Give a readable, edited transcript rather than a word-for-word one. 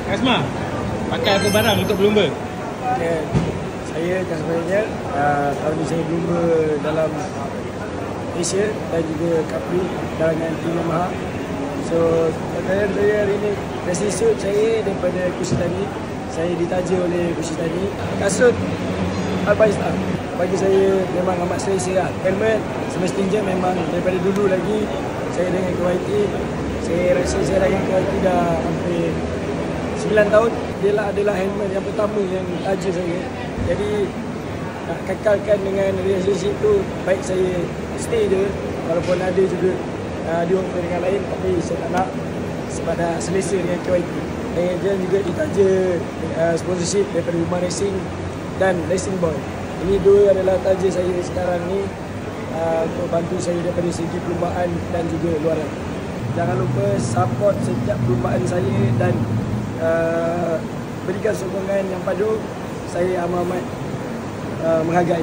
Kasmah, pakai apa barang untuk berlumba? Okay. Saya sebenarnya tahun ni saya berlumba dalam Asia dan juga Capri dengan tim Yamaha. So, pakaian saya hari ni, dressing suit saya daripada Kusitani. Saya ditaja oleh Kusitani. Kasut Alpine bagi saya memang amat selesa lah. Helmet semestinya memang daripada dulu lagi saya dengan KYT. Saya rasa saya dengan KYT dah hampir 9 tahun. Dia adalah helmet yang pertama yang taja saya. Jadi nak kekalkan dengan relationship tu, baik saya stay je walaupun ada juga dia orang dengan lain, tapi saya tak nak sebab dah selesa dengan KYT. Dan juga ditaja sponsorship daripada Rumah Racing dan Racing Boy. Ini dua adalah taja saya sekarang ni untuk bantu saya daripada segi perlumbaan dan juga luaran. Jangan lupa support setiap perlumbaan saya dan berikan sokongan yang padu. Saya amat menghargai.